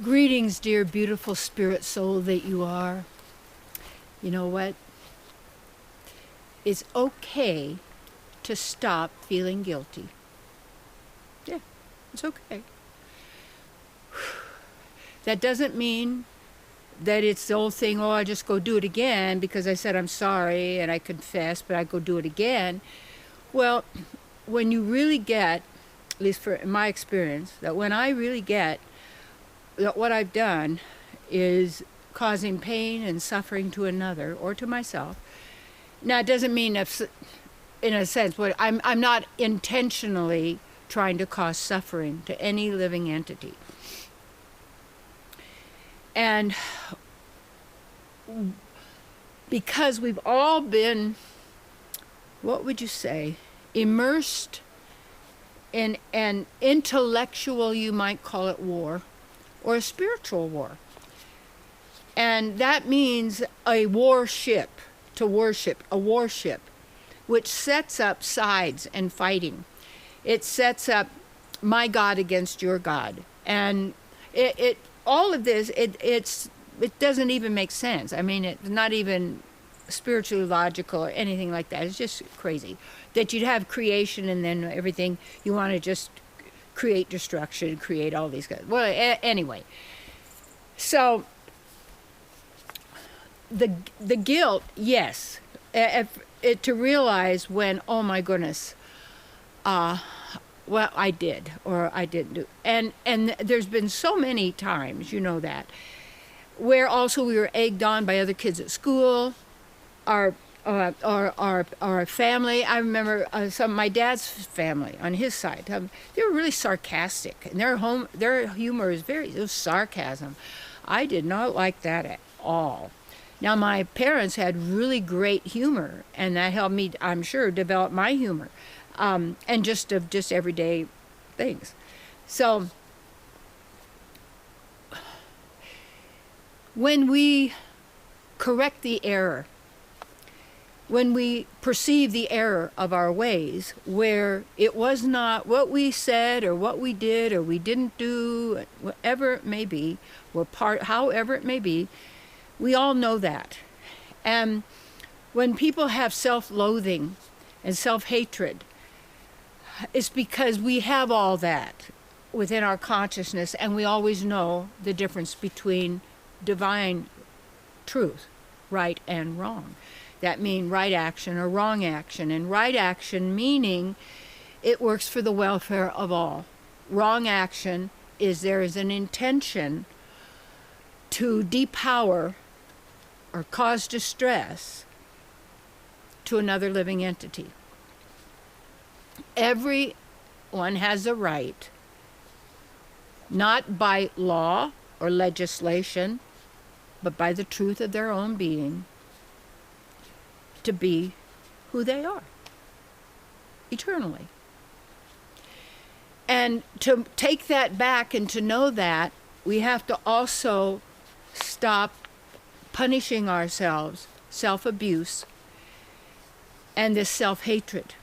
Greetings, dear beautiful spirit soul that you are. You know what? It's okay to stop feeling guilty. Yeah, it's okay. That doesn't mean that it's the old thing, oh, I just go do it again because I said I'm sorry and I confess, but I go do it again. Well, when you really get, at least for in my experience, that when I really get that what I've done is causing pain and suffering to another or to myself. Now, it doesn't mean, if, in a sense, what I'm not intentionally trying to cause suffering to any living entity. And because we've all been, what would you say, immersed in an intellectual, you might call it, war, or a spiritual war. And that means a warship, to worship, a warship, which sets up sides and fighting. It sets up my God against your God. And it all of this, it doesn't even make sense. I mean, it's not even spiritually logical or anything like that. It's just crazy that you'd have creation and then everything you want to just create destruction, create all these guys. Well, anyway, so the guilt, yes, to realize when, oh my goodness, well, I did or I didn't do, and there's been so many times, you know that, where also we were egged on by other kids at school, our our family. I remember some of my dad's family on his side. They were really sarcastic, and their humor is it was sarcasm. I did not like that at all. Now my parents had really great humor, and that helped me, I'm sure, develop my humor, and just everyday things. So when we correct the error, when we perceive the error of our ways, where it was not what we said or what we did or we didn't do, whatever it may be, however it may be, we all know that. And when people have self-loathing and self-hatred, it's because we have all that within our consciousness, and we always know the difference between divine truth, right and wrong. That means right action or wrong action. And right action meaning it works for the welfare of all. Wrong action is there is an intention to depower or cause distress to another living entity. Everyone has a right, not by law or legislation, but by the truth of their own being, to be who they are eternally. And to take that back and to know that, we have to also stop punishing ourselves, self-abuse, and this self-hatred.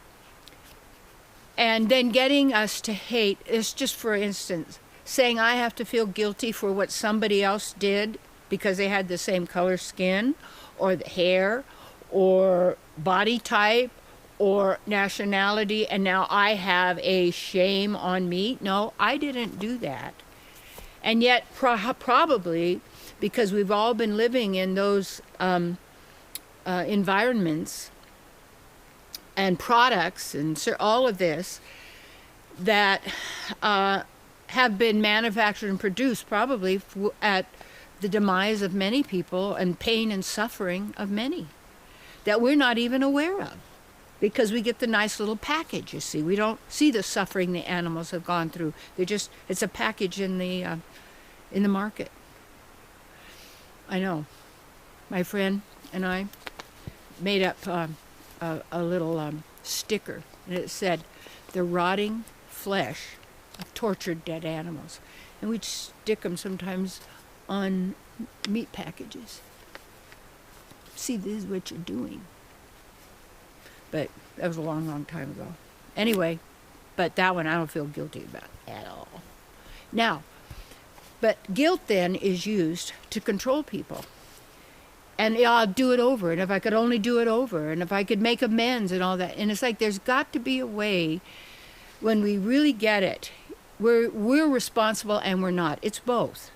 And then getting us to hate is just, for instance, saying I have to feel guilty for what somebody else did because they had the same color skin or the hair or body type or nationality, and now I have a shame on me. No, I didn't do that. And yet probably because we've all been living in those environments and products and all of this that have been manufactured and produced probably at the demise of many people and pain and suffering of many that we're not even aware of, because we get the nice little package, you see. We don't see the suffering the animals have gone through. It's a package in the market. I know. My friend and I made up a little sticker, and it said, "The rotting flesh of tortured dead animals." And we'd stick them sometimes on meat packages. See, this is what you're doing. But that was a long, long time ago. Anyway, but that one I don't feel guilty about at all. Now, But guilt then is used to control people. And yeah, I'll do it over, and if I could only do it over, and if I could make amends and all that. And it's like there's got to be a way when we really get it. We're responsible and we're not. It's both.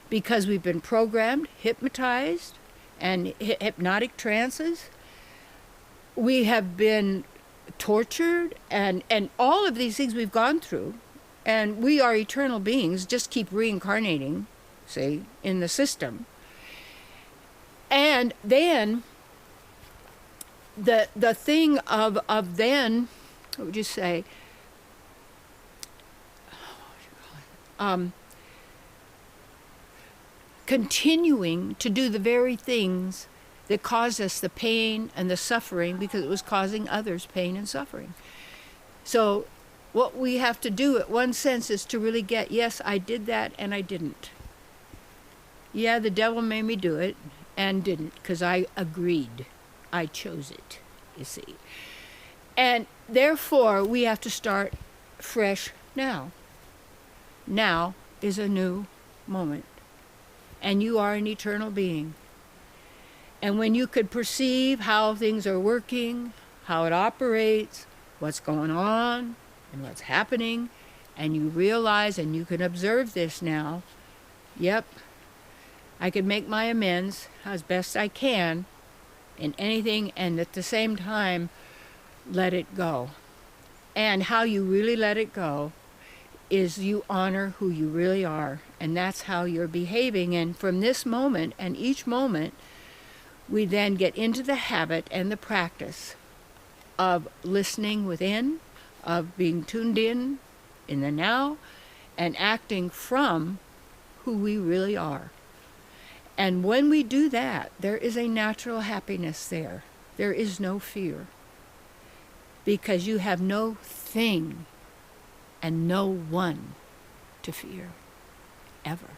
Because we've been programmed, hypnotized, and hypnotic trances. We have been tortured, and all of these things we've gone through. And we are eternal beings, just keep reincarnating, see, in the system. And then the thing of then, what would you say? Continuing to do the very things that caused us the pain and the suffering because it was causing others pain and suffering. So what we have to do at one sense is to really get, yes, I did that and I didn't. Yeah, the devil made me do it and didn't because I agreed. I chose it, you see. And therefore, we have to start fresh now. Now is a new moment. And you are an eternal being. And when you could perceive how things are working, how it operates, what's going on, and what's happening, and you realize and you can observe this now, yep, I can make my amends as best I can in anything, and at the same time, let it go. And how you really let it go is you honor who you really are, and that's how you're behaving. And from this moment and each moment, we then get into the habit and the practice of listening within, of being tuned in the now, and acting from who we really are. And when we do that, there is a natural happiness there. There is no fear. Because you have no thing and no one to fear, ever.